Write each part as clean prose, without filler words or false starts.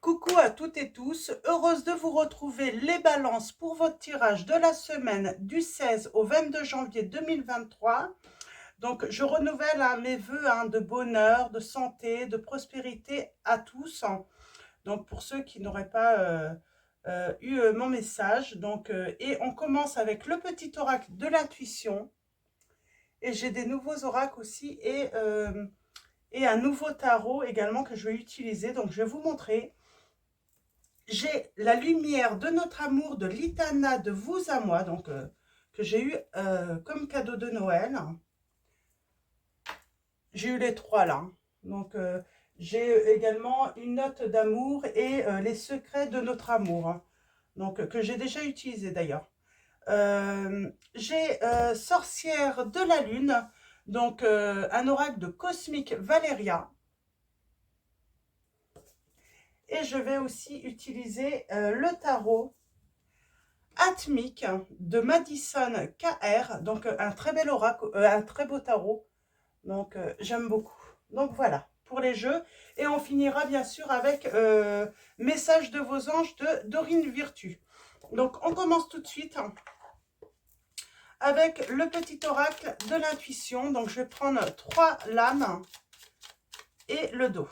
Coucou à toutes et tous, heureuse de vous retrouver les balances pour votre tirage de la semaine du 16 au 22 janvier 2023. Donc je renouvelle mes vœux de bonheur, de santé, de prospérité à tous. Donc pour ceux qui n'auraient pas eu mon message. Et on commence avec le petit oracle de l'intuition. Et j'ai des nouveaux oracles aussi et un nouveau tarot également que je vais utiliser. Donc je vais vous montrer. J'ai la lumière de notre amour de l'Itana de vous à moi, que j'ai eu comme cadeau de Noël. J'ai eu les trois là. J'ai également une note d'amour et les secrets de notre amour. Que j'ai déjà utilisé d'ailleurs. J'ai Sorcière de la Lune, un oracle de Cosmique Valeria. Et je vais aussi utiliser le tarot Atmique de Madison KR, un très bel oracle, un très beau tarot, j'aime beaucoup. Donc voilà, pour les jeux, et on finira bien sûr avec Message de vos anges de Dorine Virtue. Donc on commence tout de suite avec le petit oracle de l'intuition. Donc je vais prendre 3 lames et le dos.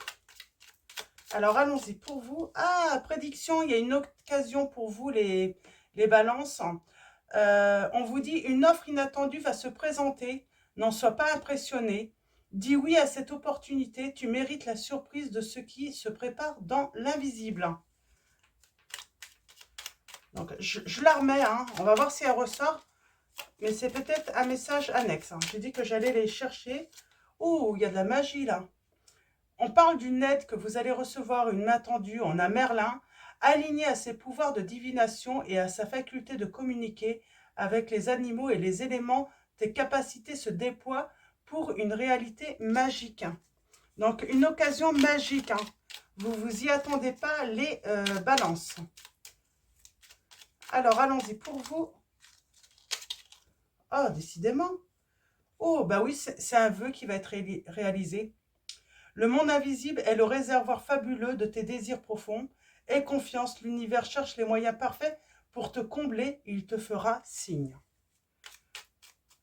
Alors allons-y pour vous. Ah, prédiction, il y a une occasion pour vous les balances. On vous dit une offre inattendue va se présenter, n'en sois pas impressionné. Dis oui à cette opportunité, tu mérites la surprise de ce qui se prépare dans l'invisible. Donc je la remets, on va voir si elle ressort, mais c'est peut-être un message annexe. J'ai dit que j'allais les chercher. Oh, il y a de la magie là. On parle d'une aide que vous allez recevoir, une main tendue en un Merlin, aligné à ses pouvoirs de divination et à sa faculté de communiquer avec les animaux et les éléments. Tes capacités se déploient pour une réalité magique. Donc, une occasion magique. Vous vous y attendez pas, les balances. Alors, allons-y pour vous. Oh, décidément. Oh, bah oui, c'est un vœu qui va être réalisé. Le monde invisible est le réservoir fabuleux de tes désirs profonds. Aie confiance, l'univers cherche les moyens parfaits pour te combler, il te fera signe.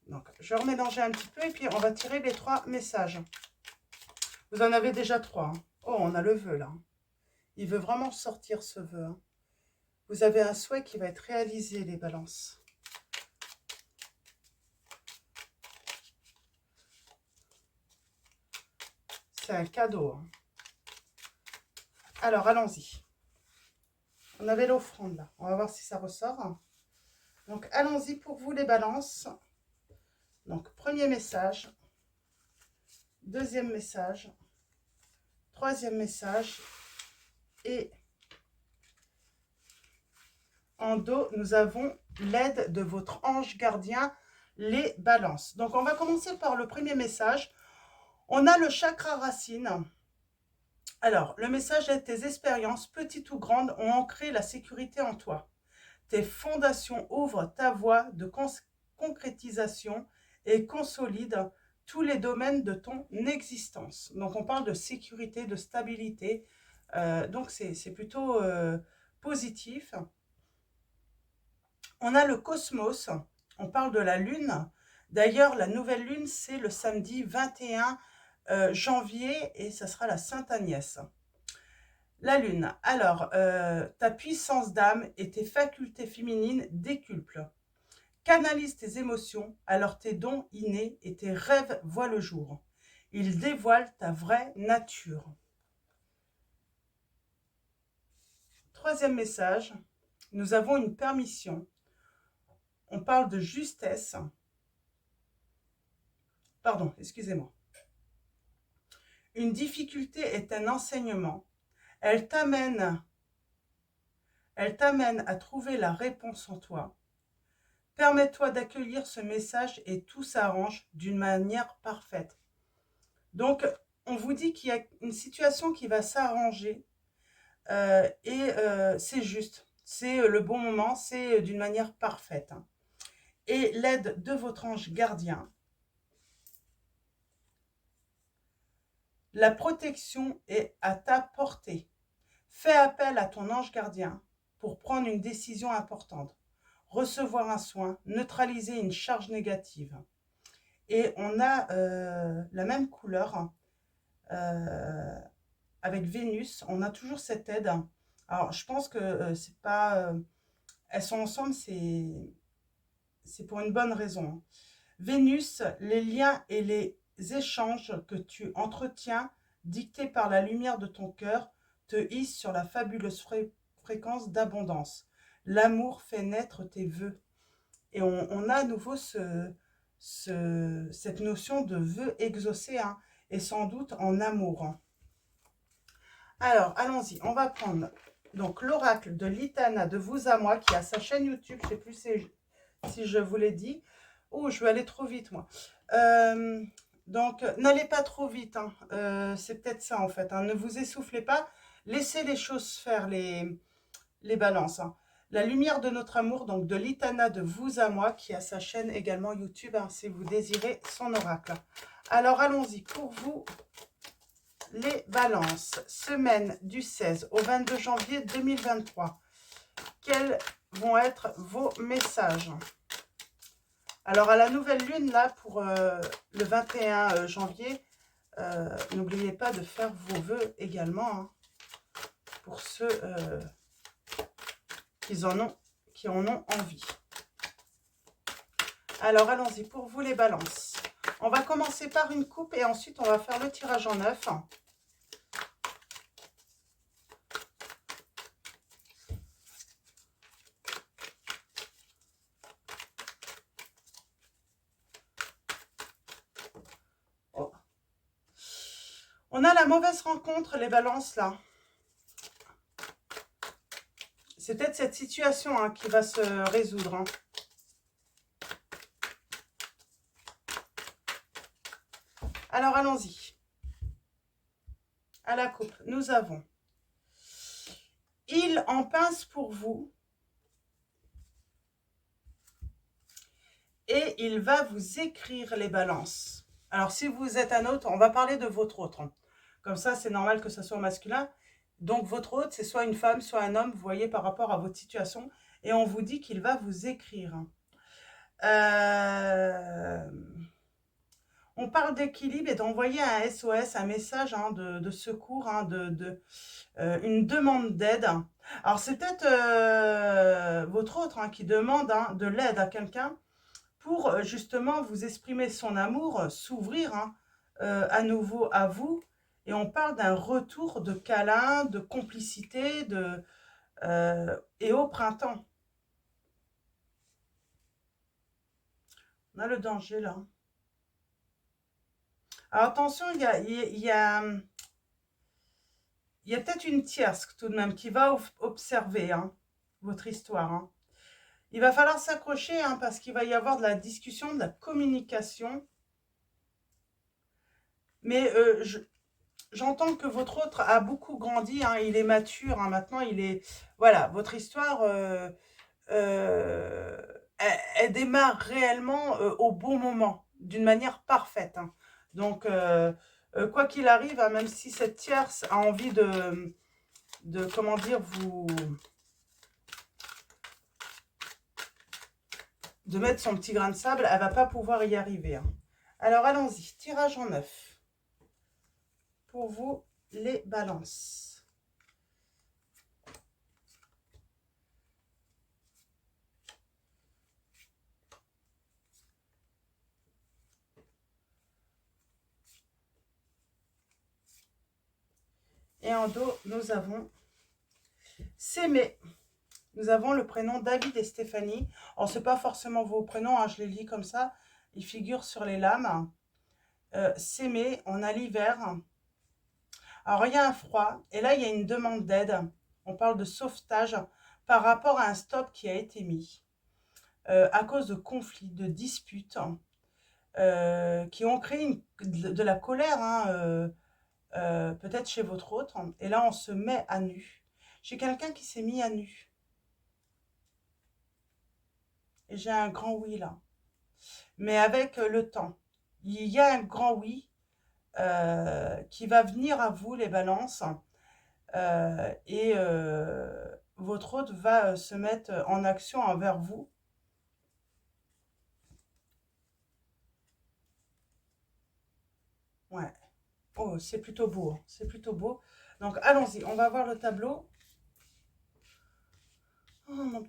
Donc, je vais remélanger un petit peu et puis on va tirer les 3 messages. Vous en avez déjà 3. Oh, on a le vœu là. Il veut vraiment sortir ce vœu. Vous avez un souhait qui va être réalisé, les balances. C'est un cadeau. Alors, allons-y. On avait l'offrande là. On va voir si ça ressort. Donc, allons-y pour vous, les balances. Donc, premier message. Deuxième message. Troisième message. Et en dos, nous avons l'aide de votre ange gardien, les balances. Donc, on va commencer par le premier message. On a le chakra racine. Alors, le message est: tes expériences, petites ou grandes, ont ancré la sécurité en toi. Tes fondations ouvrent ta voie de concrétisation et consolident tous les domaines de ton existence. Donc, on parle de sécurité, de stabilité. Donc, c'est plutôt positif. On a le cosmos. On parle de la lune. D'ailleurs, la nouvelle lune, c'est le samedi 21 janvier et ça sera la Sainte Agnès. La lune. Alors, ta puissance d'âme et tes facultés féminines décuplent. Canalise tes émotions, alors tes dons innés et tes rêves voient le jour. Ils dévoilent ta vraie nature. Troisième message, nous avons une permission. On parle de justesse. Pardon, excusez-moi. Une difficulté est un enseignement. Elle t'amène à trouver la réponse en toi. Permets-toi d'accueillir ce message et tout s'arrange d'une manière parfaite. Donc, on vous dit qu'il y a une situation qui va s'arranger c'est juste. C'est le bon moment, c'est d'une manière parfaite. Et l'aide de votre ange gardien. La protection est à ta portée. Fais appel à ton ange gardien pour prendre une décision importante, recevoir un soin, neutraliser une charge négative. Et on a la même couleur avec Vénus. On a toujours cette aide. Alors, je pense que c'est pas... elles sont ensemble, c'est pour une bonne raison. Vénus, les liens et les échanges que tu entretiens, dictés par la lumière de ton cœur, te hissent sur la fabuleuse fréquence d'abondance. L'amour fait naître tes vœux. Et on a à nouveau cette notion de vœux exaucés, hein, et sans doute en amour. Hein. Alors, allons-y, on va prendre donc l'oracle de l'Itana de vous à moi, qui a sa chaîne YouTube, je ne sais plus si je vous l'ai dit. Oh, je vais aller trop vite, moi. Donc, n'allez pas trop vite, hein. C'est peut-être ça, en fait. Hein. Ne vous essoufflez pas. Laissez les choses faire, les balances. Hein. La lumière de notre amour, donc de l'Itana de vous à moi, qui a sa chaîne également YouTube, hein, si vous désirez son oracle. Alors, allons-y. Pour vous, les balances, semaine du 16 au 22 janvier 2023. Quels vont être vos messages? Alors, à la nouvelle lune, là, pour le 21 janvier, n'oubliez pas de faire vos vœux également, hein, pour ceux qui en ont envie. Alors, allons-y, pour vous les balances. On va commencer par une coupe et ensuite, on va faire le tirage en neuf. Oh. On a la mauvaise rencontre, les balances, là. C'est peut-être cette situation, hein, qui va se résoudre. Hein. Alors, allons-y. À la coupe, nous avons il en pince pour vous et il va vous écrire les balances. Alors, si vous êtes un autre, on va parler de votre autre. Hein. Comme ça, c'est normal que ce soit masculin. Donc, votre autre, c'est soit une femme, soit un homme, vous voyez, par rapport à votre situation. Et on vous dit qu'il va vous écrire. On parle d'équilibre et d'envoyer un SOS, un message, hein, de secours, hein, une demande d'aide. Alors, c'est peut-être votre autre, hein, qui demande, hein, de l'aide à quelqu'un pour justement vous exprimer son amour, s'ouvrir, hein, à nouveau à vous. Et on parle d'un retour de câlin, de complicité, et au printemps. On a le danger là. Alors attention, il y a peut-être une tierce tout de même qui va observer, hein, votre histoire. Hein. Il va falloir s'accrocher, hein, parce qu'il va y avoir de la discussion, de la communication. Mais j'entends que votre autre a beaucoup grandi, hein, il est mature, hein, maintenant il est... Voilà, votre histoire, elle démarre réellement au bon moment, d'une manière parfaite. Hein. Donc, quoi qu'il arrive, hein, même si cette tierce a envie comment dire, de mettre son petit grain de sable, elle va pas pouvoir y arriver. Hein. Alors, allons-y, tirage en neuf. Pour vous, les balances. Et en dos, nous avons s'aimer. Nous avons le prénom David et Stéphanie. Alors, ce n'est pas forcément vos prénoms, hein, je les lis comme ça. Ils figurent sur les lames. S'aimer, on a l'hiver. Alors, il y a un froid. Et là, il y a une demande d'aide. On parle de sauvetage par rapport à un stop qui a été mis. À cause de conflits, de disputes, qui ont créé de la colère, hein, peut-être chez votre autre. Et là, on se met à nu. J'ai quelqu'un qui s'est mis à nu. Et j'ai un grand oui là. Mais avec le temps. Il y a un grand oui qui va venir à vous, les balances. et votre hôte va se mettre en action envers vous. Ouais. Oh, c'est plutôt beau, hein. C'est plutôt beau. Donc, allons-y, on va voir le tableau. Oh,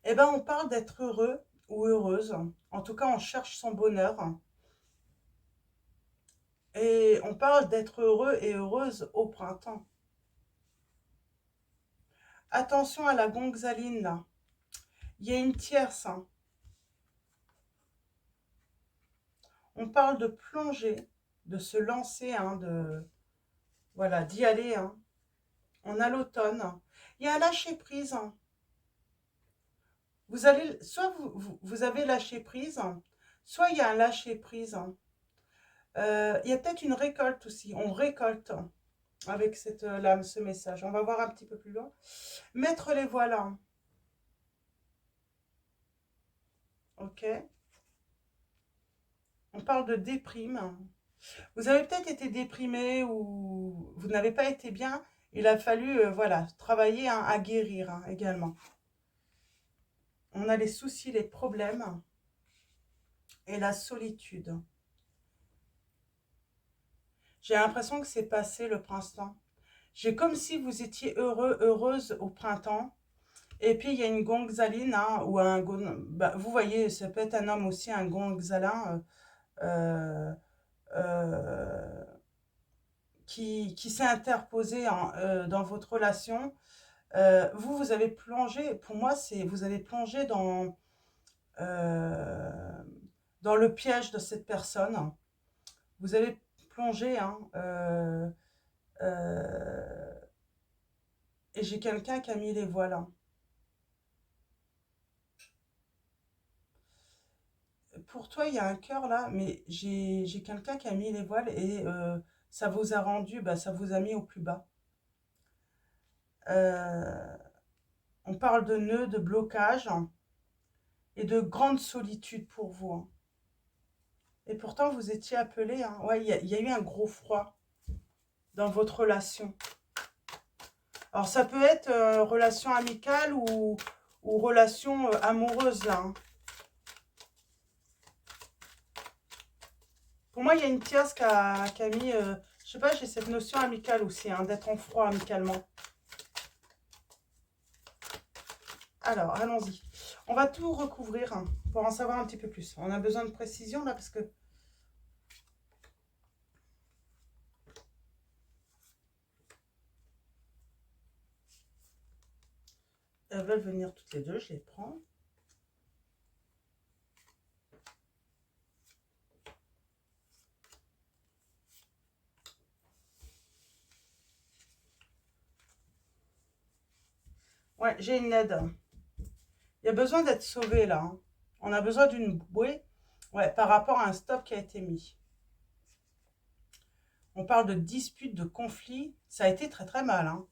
eh ben, on parle d'être heureux ou heureuse. En tout cas, on cherche son bonheur. Et on parle d'être heureux et heureuse au printemps. Attention à la gonxaline, là. Il y a une tierce, hein. On parle de plonger, de se lancer, hein, voilà, d'y aller, hein. On a l'automne. Il y a un lâcher-prise, hein. Vous allez, soit vous avez lâché prise, soit il y a un lâcher-prise. Il y a peut-être une récolte aussi. On récolte avec ce message. On va voir un petit peu plus loin. Mettre les voiles, hein. Ok. On parle de déprime. Vous avez peut-être été déprimé ou vous n'avez pas été bien. Il a fallu, voilà, travailler, hein, à guérir, hein, également. On a les soucis, les problèmes et la solitude. J'ai l'impression que c'est passé le printemps. J'ai comme si vous étiez heureux, heureuse au printemps. Et puis, il y a une gonxaline, hein, ou bah, vous voyez, ça peut être un homme aussi, un gonxalin, euh, euh, qui s'est interposé dans votre relation. Vous avez plongé, pour moi, vous avez plongé euh, dans le piège de cette personne. Vous avez plongé, hein, euh, et j'ai quelqu'un qui a mis les voiles, hein. Pour toi, il y a un cœur là, mais j'ai quelqu'un qui a mis les voiles et ça vous a rendu, bah, ça vous a mis au plus bas. Euh, on parle de nœuds, de blocage, hein, et de grande solitude pour vous, hein. Et pourtant, vous étiez appelé, hein. Ouais, il y a eu un gros froid dans votre relation. Alors, ça peut être relation amicale ou relation amoureuse, là, hein. Pour moi, il y a une tierce qui a mis, je sais pas, j'ai cette notion amicale aussi, hein, d'être en froid amicalement. Alors, allons-y. On va tout recouvrir, hein, pour en savoir un petit peu plus. On a besoin de précision là parce que... Elles veulent venir toutes les deux, je les prends. Ouais, j'ai une aide. Il y a besoin d'être sauvé là, hein. On a besoin d'une bouée, ouais, par rapport à un stop qui a été mis. On parle de dispute, de conflit. Ça a été très très mal, hein.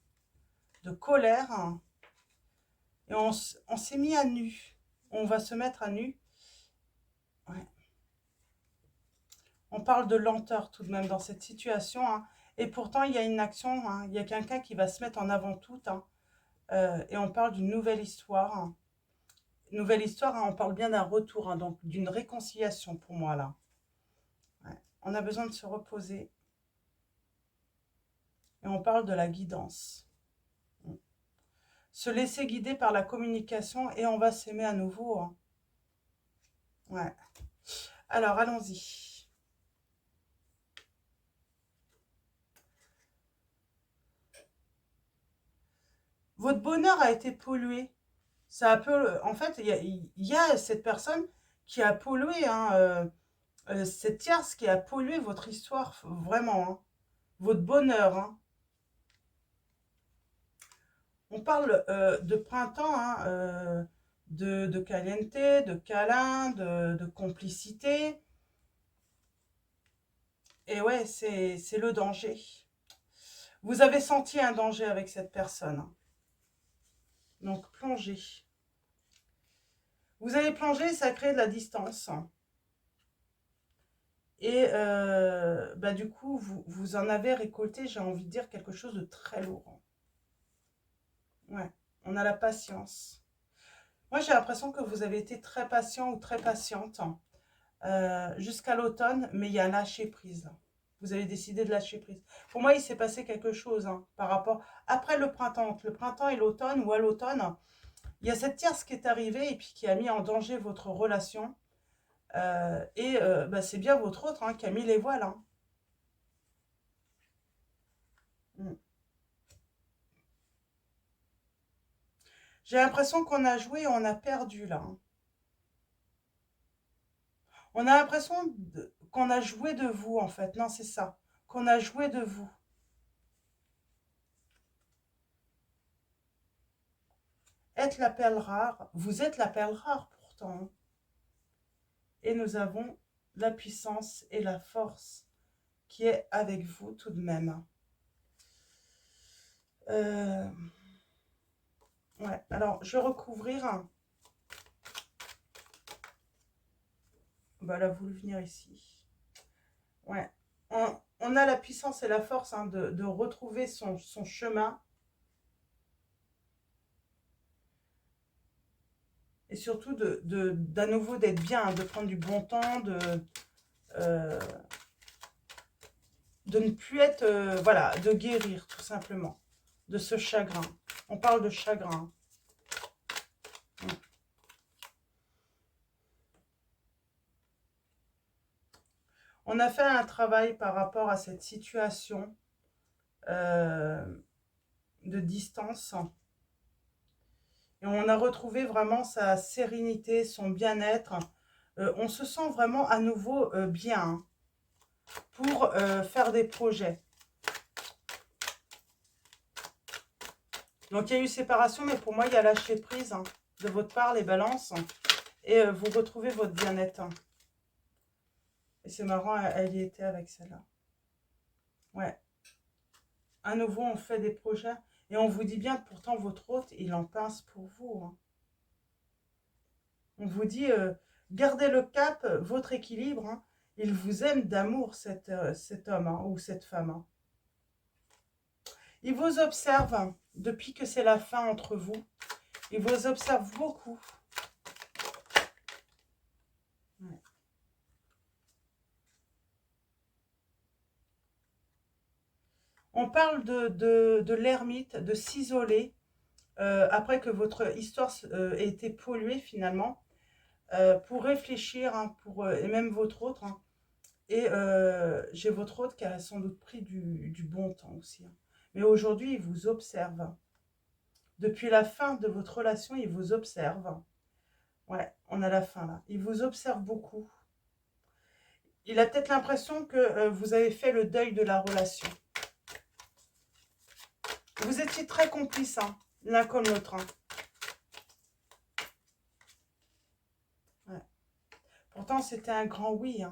De colère, hein. Et on s'est mis à nu. On va se mettre à nu. Ouais. On parle de lenteur tout de même dans cette situation, hein. Et pourtant, il y a une action, hein. Il y a quelqu'un qui va se mettre en avant tout, hein. Et on parle d'une nouvelle histoire, hein. Nouvelle histoire, hein, on parle bien d'un retour, hein, donc d'une réconciliation pour moi là. Ouais. On a besoin de se reposer. Et on parle de la guidance. Se laisser guider par la communication et on va s'aimer à nouveau, hein. Ouais. Alors, allons-y. Votre bonheur a été pollué. Ça a peu, en fait, il y a cette personne qui a pollué, hein, cette tierce qui a pollué votre histoire, vraiment, hein. Votre bonheur, hein. On parle de printemps, hein, de caliente, de câlin, de complicité. Et ouais, c'est le danger. Vous avez senti un danger avec cette personne, hein. Donc, plongez. Vous avez plongé, ça crée de la distance. Et bah, du coup, vous en avez récolté, j'ai envie de dire, quelque chose de très lourd. Ouais, on a la patience. Moi, j'ai l'impression que vous avez été très patient ou très patiente jusqu'à l'automne, mais il y a lâcher prise. Vous avez décidé de lâcher prise. Pour moi, il s'est passé quelque chose par rapport... Après le printemps et l'automne, ou à l'automne, il y a cette tierce qui est arrivée et puis qui a mis en danger votre relation. Bah, c'est bien votre autre qui a mis les voiles. Mm. J'ai l'impression qu'on a joué et on a perdu là. On a l'impression qu'on a joué de vous en fait. Non, c'est ça. Qu'on a joué de vous. Être la perle rare. Vous êtes la perle rare pourtant. Et nous avons la puissance et la force qui est avec vous tout de même. Euh, ouais, alors je vais recouvrir. Bah, elle a voulu venir ici. Ouais. On a la puissance et la force de retrouver son chemin. Et surtout d'à nouveau d'être bien, de prendre du bon temps, euh, de ne plus être, voilà, de guérir tout simplement de ce chagrin. On parle de chagrin. On a fait un travail par rapport à cette situation euh, de distance. Et on a retrouvé vraiment sa sérénité, son bien-être. On se sent vraiment à nouveau bien pour faire des projets. Donc il y a eu séparation, mais pour moi il y a lâcher prise de votre part, les balances. Et vous retrouvez votre bien-être. Et c'est marrant, elle y était avec celle-là. Ouais. À nouveau, on fait des projets. Et on vous dit bien que pourtant, votre hôte, il en pince pour vous. On vous dit, gardez le cap, votre équilibre. Il vous aime d'amour, cet homme ou cette femme. Il vous observe depuis que c'est la fin entre vous. Il vous observe beaucoup. Ouais. On parle de l'ermite, de s'isoler, après que votre histoire ait été polluée finalement, pour réfléchir, et même votre autre. Et j'ai votre autre qui a sans doute pris du bon temps aussi. Mais aujourd'hui, il vous observe. Depuis la fin de votre relation, il vous observe. Ouais, on a la fin là. Il vous observe beaucoup. Il a peut-être l'impression que vous avez fait le deuil de la relation. Vous étiez très complices, l'un comme l'autre. Ouais. Pourtant, c'était un grand oui.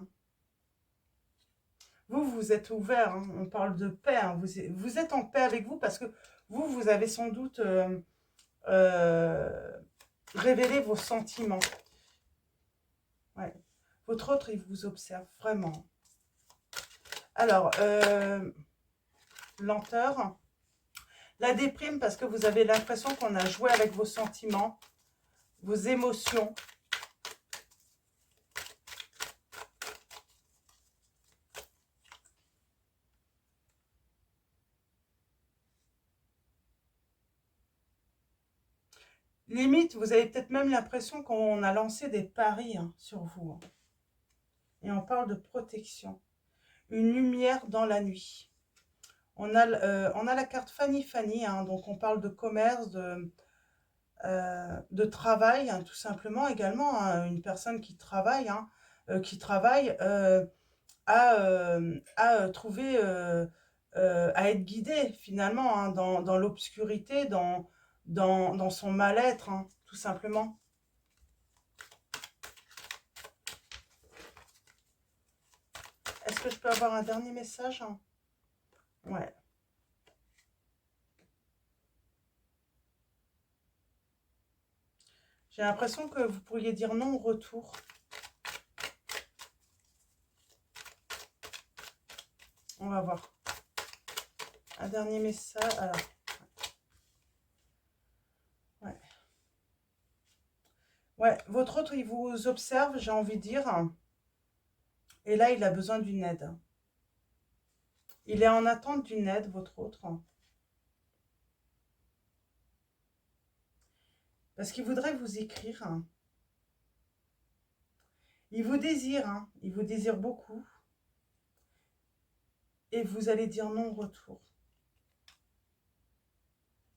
Vous êtes ouvert. On parle de paix. Vous êtes en paix avec vous parce que vous avez sans doute euh, révéler vos sentiments. Ouais. Votre autre, il vous observe vraiment. Alors, lenteur. La déprime parce que vous avez l'impression qu'on a joué avec vos sentiments, vos émotions. Limite, vous avez peut-être même l'impression qu'on a lancé des paris sur vous. Et on parle de protection. Une lumière dans la nuit. On a la carte Fanny Fanny, donc on parle de commerce, de travail, tout simplement également. Une personne qui travaille à trouver, à être guidée finalement dans l'obscurité, dans son mal-être, tout simplement. Est-ce que je peux avoir un dernier message? Ouais. J'ai l'impression que vous pourriez dire non au retour. On va voir. Un dernier message. Alors, ouais. Ouais, votre autre, il vous observe, j'ai envie de dire. Et là, il a besoin d'une aide. Il est en attente d'une aide, votre autre. Parce qu'il voudrait vous écrire. Il vous désire, hein. Il vous désire beaucoup. Et vous allez dire non au retour.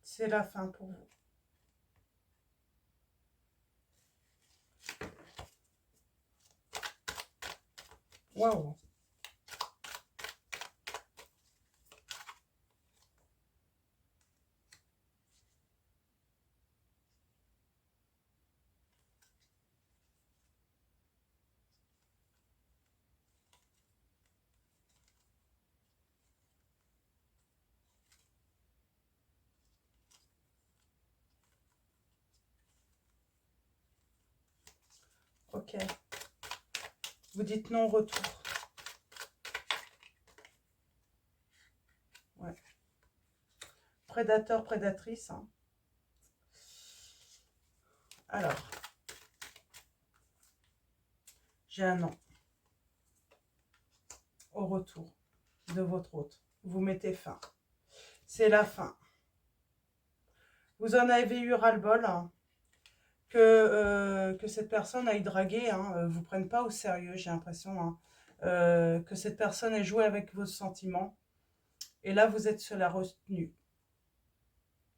C'est la fin pour vous. Waouh. Ok. Vous dites non au retour. Ouais. Prédateur, prédatrice. Hein. Alors. J'ai un non. Au retour de votre hôte. Vous mettez fin. C'est la fin. Vous en avez eu ras-le-bol. Hein. Que cette personne aille draguer, hein, vous prenne pas au sérieux, j'ai l'impression, hein, que cette personne ait joué avec vos sentiments, et là vous êtes sur la retenue,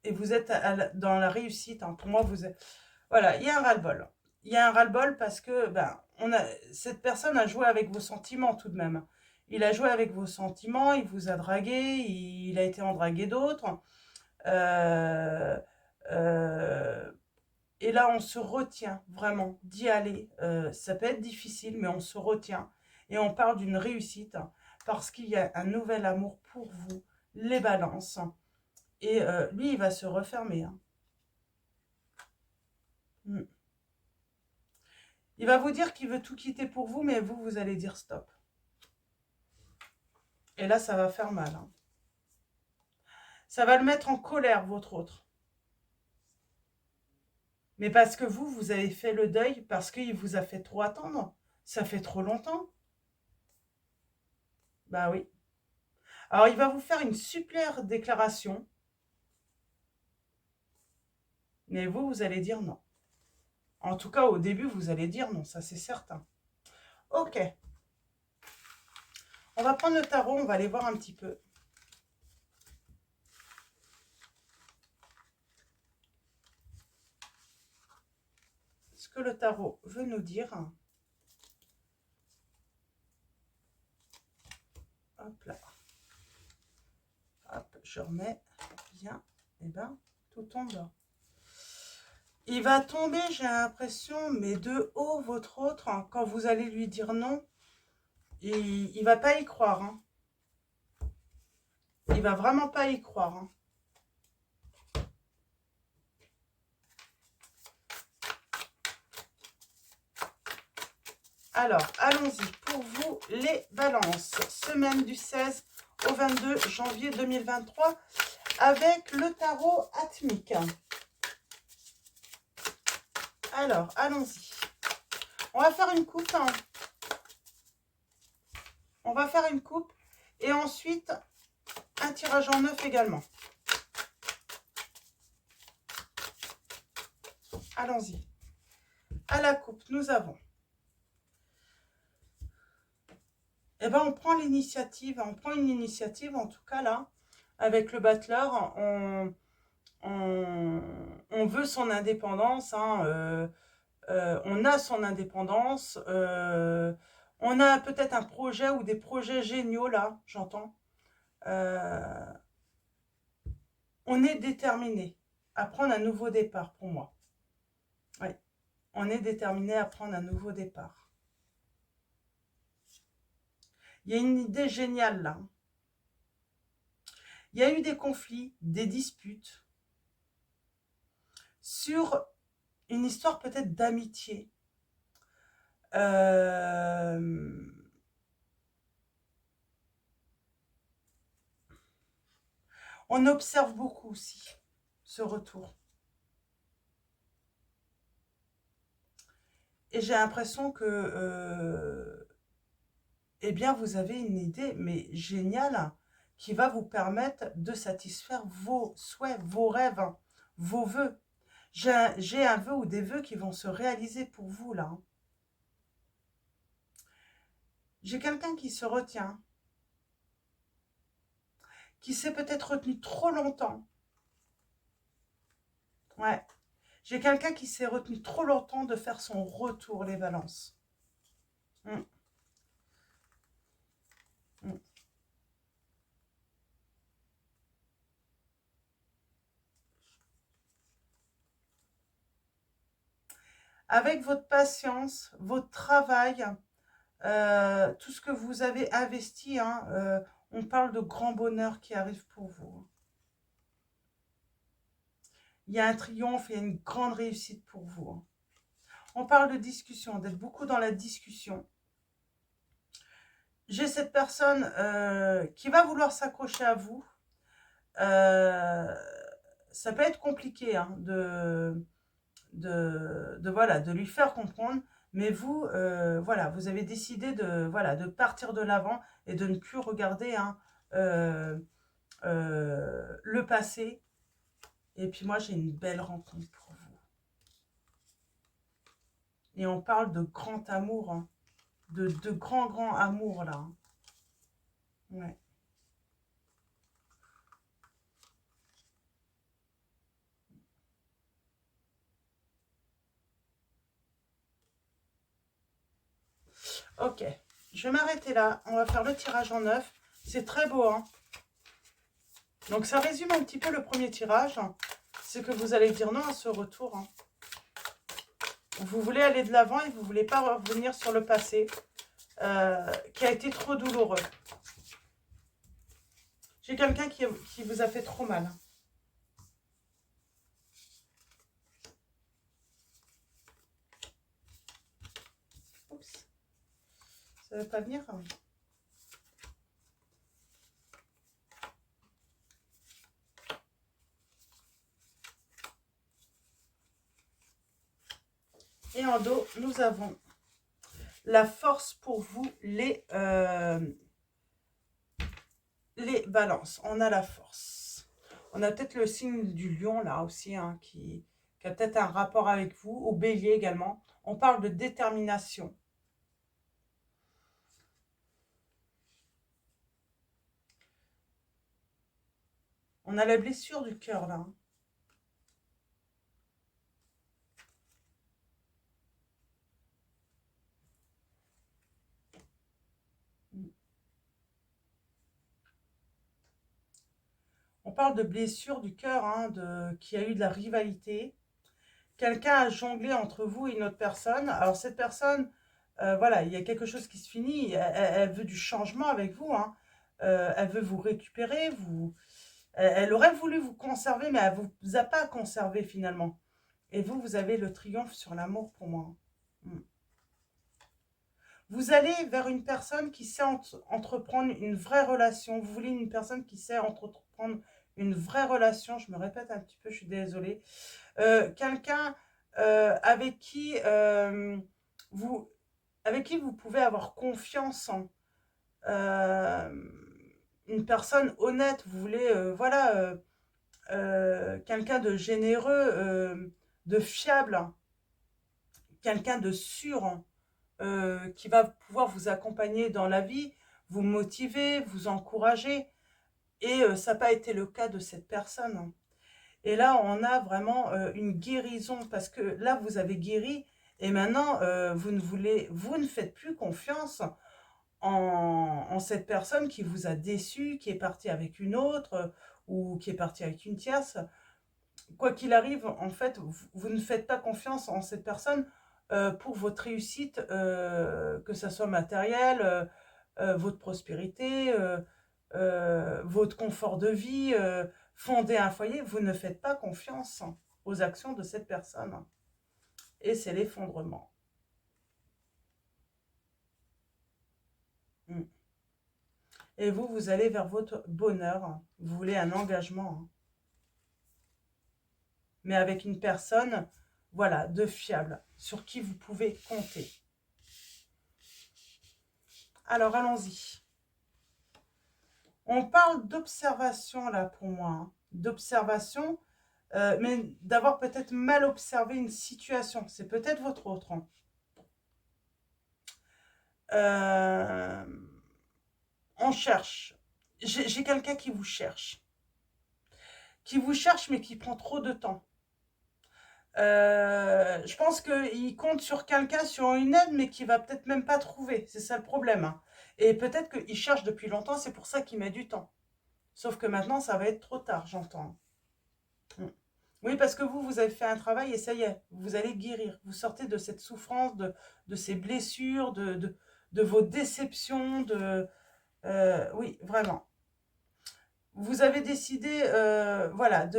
et vous êtes dans la réussite, hein. Pour moi vous êtes, voilà, il y a un ras-le-bol, il y a un ras-le-bol parce que ben, cette personne a joué avec vos sentiments tout de même, il a joué avec vos sentiments, il vous a dragué, il a été en draguer d'autres, euh, euh, et là, on se retient vraiment d'y aller. Ça peut être difficile, mais on se retient. Et on parle d'une réussite parce qu'il y a un nouvel amour pour vous, les balances. Et lui, il va se refermer. Hein. Mm. Il va vous dire qu'il veut tout quitter pour vous, mais vous, vous allez dire stop. Et là, ça va faire mal. Hein. Ça va le mettre en colère, votre autre. Mais parce que vous, vous avez fait le deuil, parce qu'il vous a fait trop attendre. Ça fait trop longtemps. Bah oui. Alors, il va vous faire une super déclaration. Mais vous, vous allez dire non. En tout cas, au début, vous allez dire non, ça c'est certain. Ok. On va prendre le tarot, on va aller voir un petit peu. Ce que le tarot veut nous dire. Hop là. Hop, je remets bien. Et ben, tout tombe. Il va tomber, j'ai l'impression, mais de haut, votre autre, hein, quand vous allez lui dire non, il ne va pas y croire. Hein. Il va vraiment pas y croire. Hein. Alors, allons-y. Pour vous, les balances. Semaine du 16 au 22 janvier 2023 avec le tarot atmique. Alors, allons-y. On va faire une coupe. Hein. On va faire une coupe. Et ensuite, un tirage en neuf également. Allons-y. À la coupe, nous avons. Eh ben, on prend l'initiative. On prend une initiative, en tout cas là. Avec le battleur, on veut son indépendance. Hein, on a son indépendance. On a peut-être un projet ou des projets géniaux là, j'entends. On est déterminé à prendre un nouveau départ pour moi. Oui, on est déterminé à prendre un nouveau départ. Il y a une idée géniale là. Il y a eu des conflits, des disputes sur une histoire peut-être d'amitié. On observe beaucoup aussi ce retour. Et j'ai l'impression que, eh bien, vous avez une idée, mais géniale, hein, qui va vous permettre de satisfaire vos souhaits, vos rêves, hein, vos vœux. J'ai un vœu ou des vœux qui vont se réaliser pour vous, là, hein. J'ai quelqu'un qui se retient, qui s'est peut-être retenu trop longtemps. Ouais. J'ai quelqu'un qui s'est retenu trop longtemps de faire son retour, les balances. Mm, mm. Avec votre patience, votre travail, tout ce que vous avez investi, hein, on parle de grand bonheur qui arrive pour vous. Il y a un triomphe, il y a une grande réussite pour vous, hein. On parle de discussion, d'être beaucoup dans la discussion. J'ai cette personne qui va vouloir s'accrocher à vous. Euh, Ça peut être compliqué, hein, voilà, de lui faire comprendre. Mais vous, voilà, vous avez décidé voilà, de partir de l'avant et de ne plus regarder, hein, le passé. Et puis moi, j'ai une belle rencontre pour vous. Et on parle de grand amour, hein, de grand amour, là, hein. Ouais. Ok, je vais m'arrêter là. On va faire le tirage en neuf. C'est très beau, hein. Donc ça résume un petit peu le premier tirage. C'est que vous allez dire non à ce retour, hein. Vous voulez aller de l'avant et vous ne voulez pas revenir sur le passé qui a été trop douloureux. J'ai quelqu'un qui vous a fait trop mal. Oups. Ça ne veut pas venir, hein. Et en dos, nous avons la force pour vous, les balances. On a la force. On a peut-être le signe du lion là aussi, hein, qui a peut-être un rapport avec vous, au bélier également. On parle de détermination. On a la blessure du cœur là, hein. On parle de blessure du cœur, hein, qui a eu de la rivalité. Quelqu'un a jonglé entre vous et une autre personne. Alors cette personne, voilà, il y a quelque chose qui se finit. Elle veut du changement avec vous, hein. Elle veut vous récupérer. Elle aurait voulu vous conserver, mais elle ne vous a pas conservé finalement. Et vous, vous avez le triomphe sur l'amour pour moi. Mm. Vous allez vers une personne qui sait entreprendre une vraie relation. Vous voulez une personne qui sait entreprendre une vraie relation. Je me répète un petit peu, je suis désolée. Quelqu'un vous, avec qui vous pouvez avoir confiance, en une personne honnête. Vous voulez, voilà, quelqu'un de généreux, de fiable, quelqu'un de sûr, qui va pouvoir vous accompagner dans la vie, vous motiver, vous encourager. Et ça n'a pas été le cas de cette personne. Et là, on a vraiment une guérison, parce que là, vous avez guéri, et maintenant, vous ne faites plus confiance en cette personne qui vous a déçu, qui est partie avec une autre, ou qui est partie avec une tierce. Quoi qu'il arrive, en fait, vous ne faites pas confiance en cette personne pour votre réussite, que ce soit matérielle, votre prospérité, votre confort de vie, fonder un foyer. Vous ne faites pas confiance aux actions de cette personne. Et c'est l'effondrement. Mm. Et vous, vous allez vers votre bonheur. Vous voulez un engagement, hein. Mais avec une personne, voilà, de fiable, sur qui vous pouvez compter. Alors, allons-y. On parle d'observation, là, pour moi, hein. D'observation, mais d'avoir peut-être mal observé une situation. C'est peut-être votre autre, hein. On cherche. J'ai quelqu'un qui vous cherche. Qui vous cherche, mais qui prend trop de temps. Je pense qu'il compte sur quelqu'un, sur une aide, mais qui va peut-être même pas trouver. C'est ça le problème, hein. Et peut-être qu'il cherche depuis longtemps, c'est pour ça qu'il met du temps. Sauf que maintenant, ça va être trop tard, j'entends. Mm. Oui, parce que vous avez fait un travail et ça y est, vous allez guérir. Vous sortez de cette souffrance, de ces blessures, de vos déceptions, oui, vraiment. Vous avez décidé, voilà,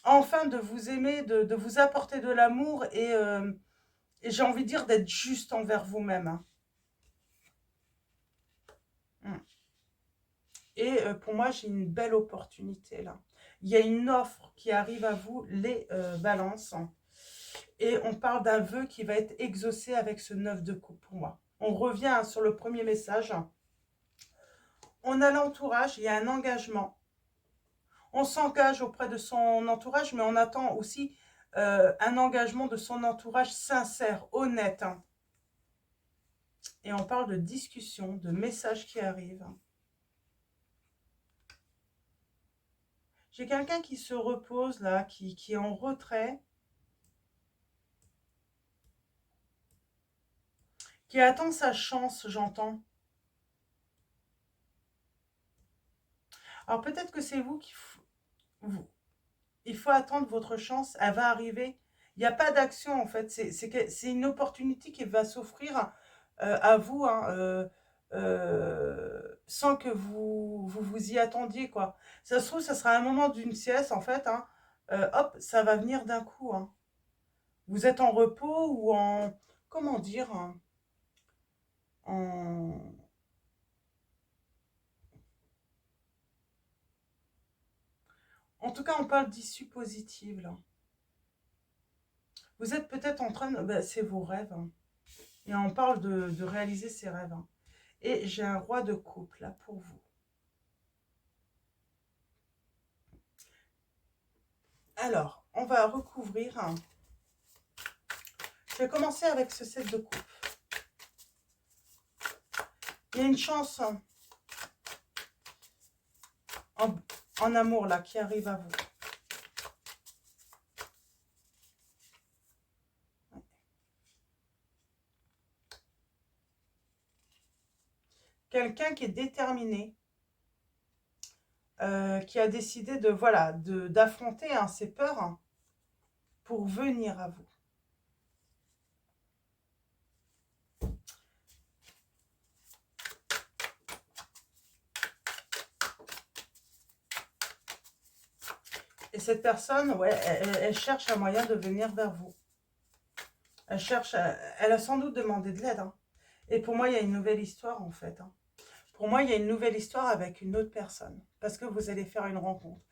enfin de vous aimer, de vous apporter de l'amour et j'ai envie de dire d'être juste envers vous-même, hein. Mm. Et pour moi, j'ai une belle opportunité là. Il y a une offre qui arrive à vous, les balances. Et on parle d'un vœu qui va être exaucé avec ce 9 de coupe pour moi. On revient, hein, sur le premier message. On a l'entourage, il y a un engagement. On s'engage auprès de son entourage, mais on attend aussi un engagement de son entourage sincère, honnête, hein. Et on parle de discussion, de messages qui arrivent. J'ai quelqu'un qui se repose là, qui est en retrait, qui attend sa chance, j'entends. Alors peut-être que c'est vous il faut attendre votre chance, elle va arriver. Il n'y a pas d'action en fait, c'est une opportunité qui va s'offrir à vous, hein, sans que vous y attendiez, quoi. Ça se trouve, ça sera un moment d'une sieste en fait, hein, hop, ça va venir d'un coup, hein. Vous êtes en repos ou en, comment dire, hein, en, en tout cas, on parle d'issue positive là. Vous êtes peut-être en train de, ben, c'est vos rêves, hein. Et on parle de réaliser ses rêves, hein. Et j'ai un roi de coupe là pour vous. Alors, on va recouvrir, hein. Je vais commencer avec ce 7 de coupe. Il y a une chance, hein, en amour là qui arrive à vous. Quelqu'un qui est déterminé, qui a décidé de, voilà, d'affronter, hein, ses peurs, hein, pour venir à vous. Et cette personne, ouais, elle cherche un moyen de venir vers vous. Elle cherche, elle a sans doute demandé de l'aide, hein. Et pour moi, il y a une nouvelle histoire en fait, hein. Pour moi, il y a une nouvelle histoire avec une autre personne. Parce que vous allez faire une rencontre.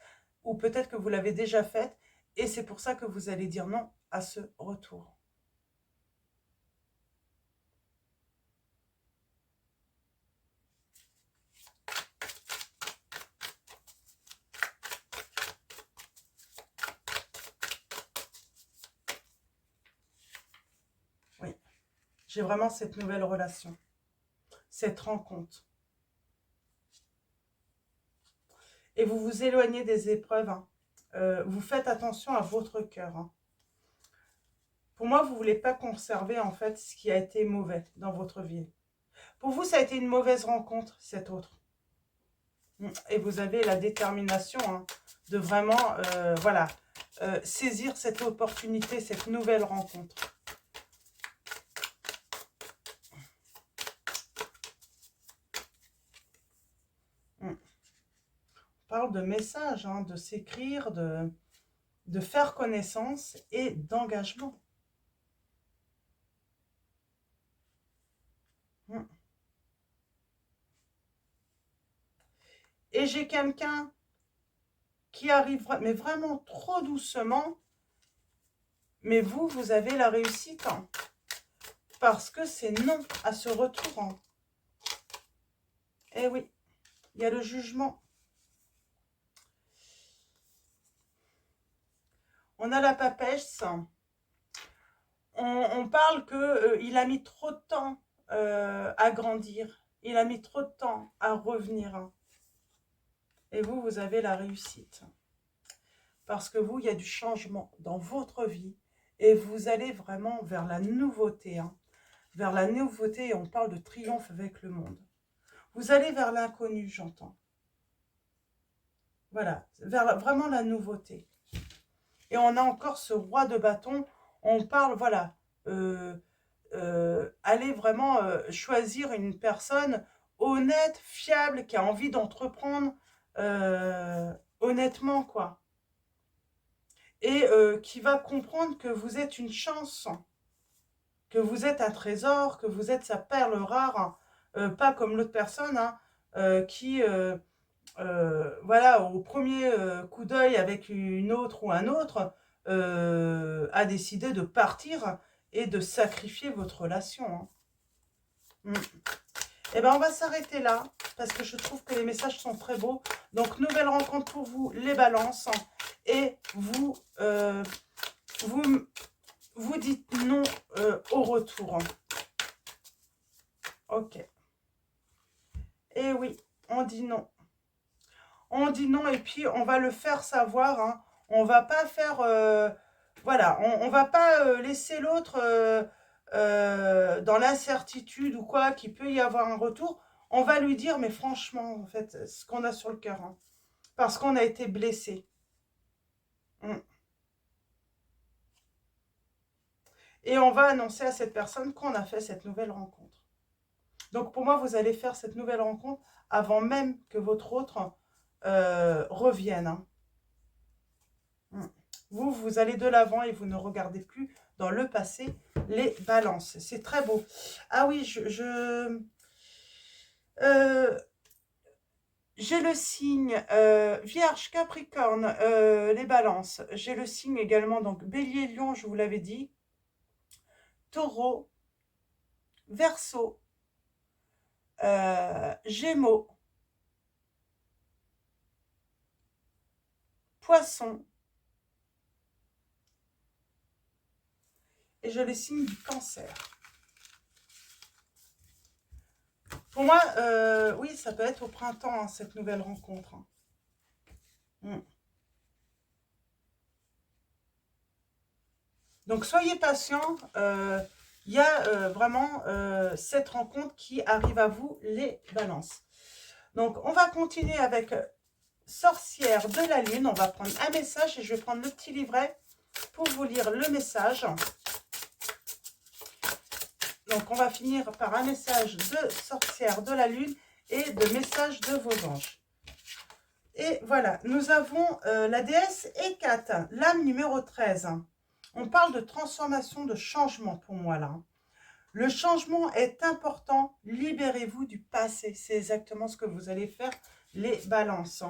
Ou peut-être que vous l'avez déjà faite. Et c'est pour ça que vous allez dire non à ce retour. Oui, j'ai vraiment cette nouvelle relation. Cette rencontre. Et vous vous éloignez des épreuves, hein. Vous faites attention à votre cœur, hein. Pour moi, vous ne voulez pas conserver en fait ce qui a été mauvais dans votre vie. Pour vous, ça a été une mauvaise rencontre, cette autre. Et vous avez la détermination, hein, de vraiment, voilà, saisir cette opportunité, cette nouvelle rencontre. On parle de message, hein, de s'écrire, de faire connaissance et d'engagement. Et j'ai quelqu'un qui arrive, mais vraiment trop doucement. Mais vous, vous avez la réussite. Hein, parce que c'est non à ce retour. Hein. Eh oui, il y a le jugement. On a la papesse. On parle qu'il a mis trop de temps à grandir. Il a mis trop de temps à revenir. Et vous, vous avez la réussite. Parce que vous, il y a du changement dans votre vie. Et vous allez vraiment vers la nouveauté. Hein. Vers la nouveauté, et on parle de triomphe avec le monde. Vous allez vers l'inconnu, j'entends. Voilà, vers vraiment la nouveauté. Et on a encore ce roi de bâton. On parle, voilà, aller vraiment choisir une personne honnête, fiable, qui a envie d'entreprendre honnêtement, quoi. Et qui va comprendre que vous êtes une chance, que vous êtes un trésor, que vous êtes sa perle rare, pas comme l'autre personne hein, qui, voilà, au premier coup d'œil avec une autre ou un autre, a décidé de partir et de sacrifier votre relation. Hein. Et ben on va s'arrêter là, parce que je trouve que les messages sont très beaux. Donc, nouvelle rencontre pour vous, les balances. Et vous, vous dites non au retour. Ok. Et oui, on dit non. On dit non et puis on va le faire savoir. Hein. On va pas faire... voilà, on va pas laisser l'autre dans l'incertitude ou quoi, qu'il peut y avoir un retour. On va lui dire, mais franchement, en fait, ce qu'on a sur le cœur. Hein, parce qu'on a été blessé. Et on va annoncer à cette personne qu'on a fait cette nouvelle rencontre. Donc pour moi, vous allez faire cette nouvelle rencontre avant même que votre autre revienne. Hein. Vous, vous allez de l'avant et vous ne regardez plus dans le passé les balances. C'est très beau. Ah oui, j'ai le signe Vierge, Capricorne, les balances. J'ai le signe également, donc Bélier, Lion, je vous l'avais dit. Taureau, Verseau, Gémeaux, Poisson. Et je les signe du Cancer. Pour moi, oui, ça peut être au printemps, hein, cette nouvelle rencontre. Hein. Donc, soyez patients. Il y a vraiment cette rencontre qui arrive à vous, les balances. Donc, on va continuer avec Sorcière de la Lune. On va prendre un message et je vais prendre le petit livret pour vous lire le message. Donc, on va finir par un message de Sorcière de la Lune et de message de vos anges. Et voilà, nous avons la déesse Hécate, l'âme numéro 13. On parle de transformation, de changement pour moi là. Le changement est important, libérez-vous du passé. C'est exactement ce que vous allez faire, les balances.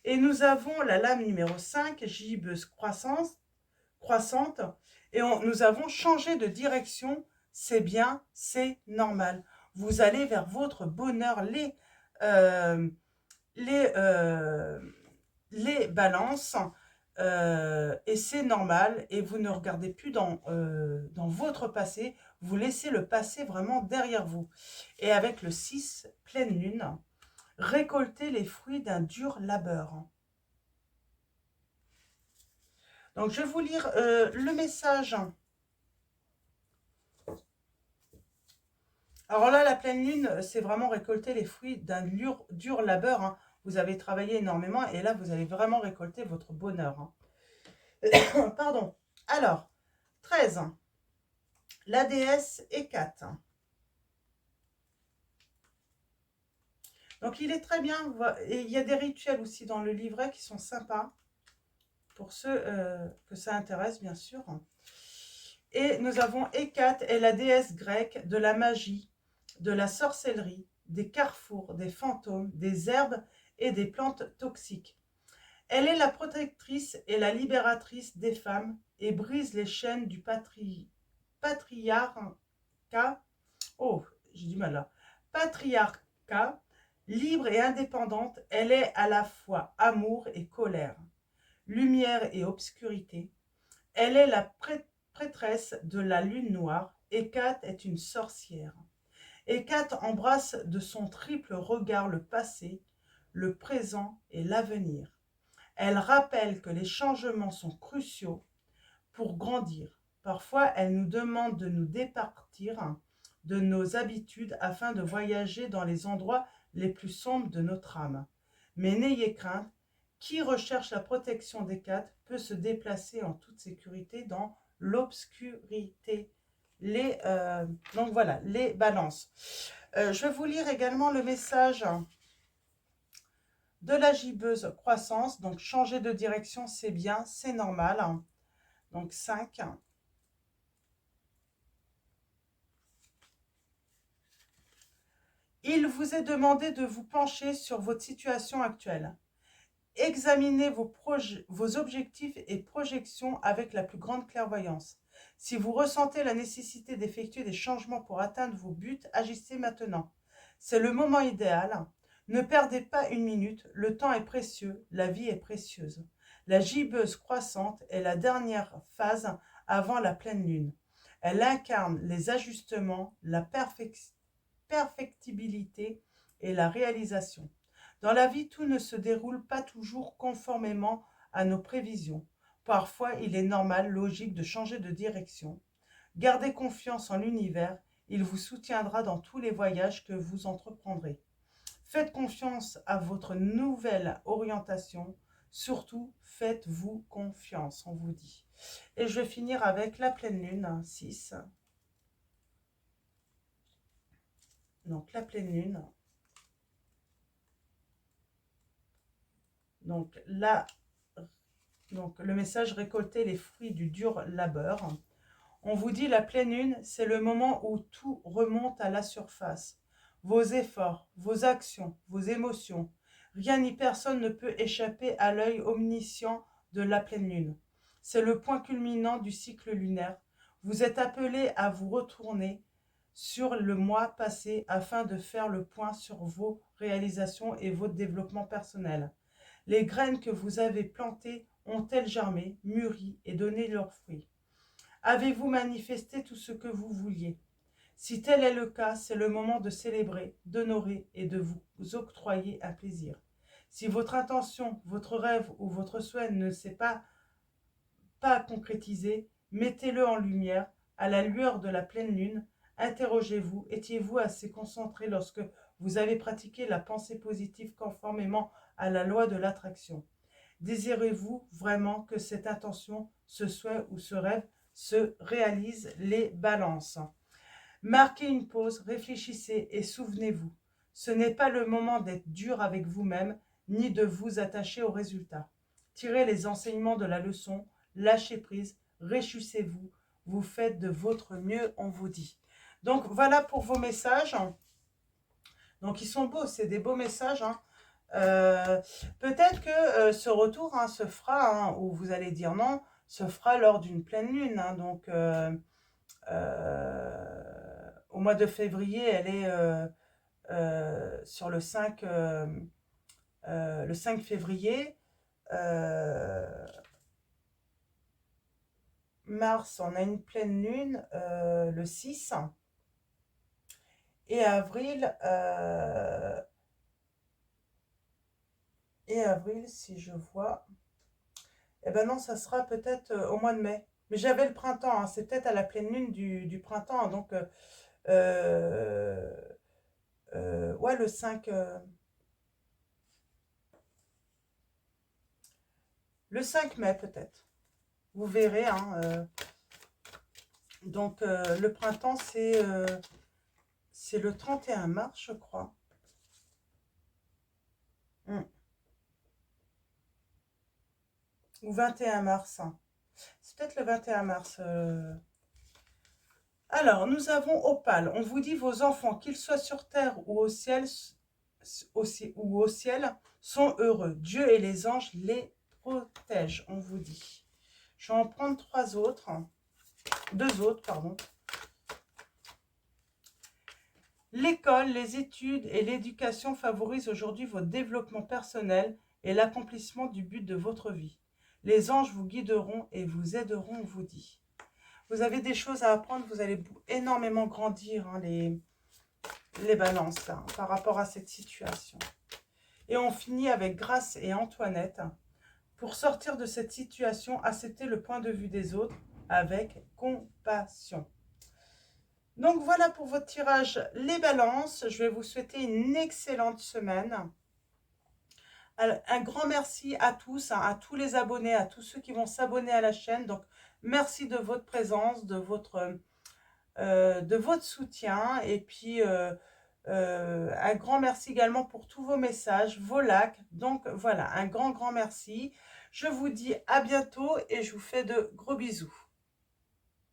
Et nous avons la lame numéro 5, gibbeuse croissante. Et nous avons changé de direction, c'est bien, c'est normal. Vous allez vers votre bonheur, les balances. Et c'est normal, et vous ne regardez plus dans votre passé, vous laissez le passé vraiment derrière vous. Et avec le 6, pleine lune, récoltez les fruits d'un dur labeur. Donc je vais vous lire le message. Alors là, la pleine lune, c'est vraiment récolter les fruits d'un dur labeur. Hein. Vous avez travaillé énormément, et là, vous allez vraiment récolter votre bonheur. Hein. Pardon. Alors, 13. La déesse Hécate. Donc, il est très bien. Et il y a des rituels aussi dans le livret qui sont sympas. Pour ceux que ça intéresse, bien sûr. Et nous avons Hécate, est la déesse grecque de la magie, de la sorcellerie, des carrefours, des fantômes, des herbes et des plantes toxiques. Elle est la protectrice et la libératrice des femmes et brise les chaînes du patriarcat. Oh, j'ai du mal là. Patriarcat, libre et indépendante, elle est à la fois amour et colère, lumière et obscurité. Elle est la prêtresse de la lune noire. Hécate est une sorcière. Hécate embrasse de son triple regard le passé, le présent et l'avenir. Elle rappelle que les changements sont cruciaux pour grandir. Parfois, elle nous demande de nous départir de nos habitudes afin de voyager dans les endroits les plus sombres de notre âme. Mais n'ayez crainte, qui recherche la protection d'Hécate peut se déplacer en toute sécurité dans l'obscurité. Donc voilà, les balances. Je vais vous lire également le message de la gibbeuse croissance. Donc changer de direction, c'est bien, c'est normal. Donc 5. Il vous est demandé de vous pencher sur votre situation actuelle. Examinez vos objectifs et projections avec la plus grande clairvoyance. Si vous ressentez la nécessité d'effectuer des changements pour atteindre vos buts, agissez maintenant. C'est le moment idéal. Ne perdez pas une minute, le temps est précieux, la vie est précieuse. La gibbeuse croissante est la dernière phase avant la pleine lune. Elle incarne les ajustements, la perfectibilité et la réalisation. Dans la vie, tout ne se déroule pas toujours conformément à nos prévisions. Parfois, il est normal, logique de changer de direction. Gardez confiance en l'univers, il vous soutiendra dans tous les voyages que vous entreprendrez. Faites confiance à votre nouvelle orientation, surtout faites-vous confiance, on vous dit. Et je vais finir avec la pleine lune, 6. Donc la pleine lune. Donc là, le message récolter les fruits du dur labeur. On vous dit la pleine lune, c'est le moment où tout remonte à la surface. Vos efforts, vos actions, vos émotions. Rien ni personne ne peut échapper à l'œil omniscient de la pleine lune. C'est le point culminant du cycle lunaire. Vous êtes appelés à vous retourner sur le mois passé afin de faire le point sur vos réalisations et votre développement personnel. Les graines que vous avez plantées ont-elles germé, mûri et donné leurs fruits? Avez-vous manifesté tout ce que vous vouliez? Si tel est le cas, c'est le moment de célébrer, d'honorer et de vous octroyer un plaisir. Si votre intention, votre rêve ou votre souhait ne s'est pas concrétisé, mettez-le en lumière à la lueur de la pleine lune. Interrogez-vous, étiez-vous assez concentré lorsque vous avez pratiqué la pensée positive conformément à la loi de l'attraction? Désirez-vous vraiment que cette intention, ce souhait ou ce rêve se réalise? Les balances. Marquez une pause, réfléchissez et souvenez-vous. Ce n'est pas le moment d'être dur avec vous-même, ni de vous attacher aux résultats. Tirez les enseignements de la leçon, lâchez prise, réjouissez-vous, vous faites de votre mieux, on vous dit. Donc voilà pour vos messages. Donc ils sont beaux, c'est des beaux messages. Peut-être que ce retour se fera, ou vous allez dire non, se fera lors d'une pleine lune. Donc au mois de février, elle est sur le 5 février. Mars, on a une pleine lune le 6. Et avril, si je vois, eh ben non, ça sera peut-être au mois de mai. Mais j'avais le printemps, c'est peut-être à la pleine lune du printemps. Donc, ouais, le 5, le 5 mai peut-être. Vous verrez. Donc, le printemps, c'est le 31 mars, je crois. Ou 21 mars. C'est peut-être le 21 mars. Alors, nous avons Opale. On vous dit vos enfants, qu'ils soient sur terre ou au ciel, ou au ciel sont heureux. Dieu et les anges les protègent, on vous dit. Je vais en prendre deux autres, pardon. L'école, les études et l'éducation favorisent aujourd'hui votre développement personnel et l'accomplissement du but de votre vie. Les anges vous guideront et vous aideront, on vous dit. Vous avez des choses à apprendre, vous allez énormément grandir, hein, les balances, là, par rapport à cette situation. Et on finit avec Grace et Antoinette. Pour sortir de cette situation, acceptez le point de vue des autres avec compassion. Donc voilà pour votre tirage les balances. Je vais vous souhaiter une excellente semaine. Alors, un grand merci à tous, hein, à tous les abonnés, à tous ceux qui vont s'abonner à la chaîne. Donc merci de votre présence, de votre soutien. Et puis un grand merci également pour tous vos messages, vos likes. Donc voilà, un grand merci. Je vous dis à bientôt et je vous fais de gros bisous.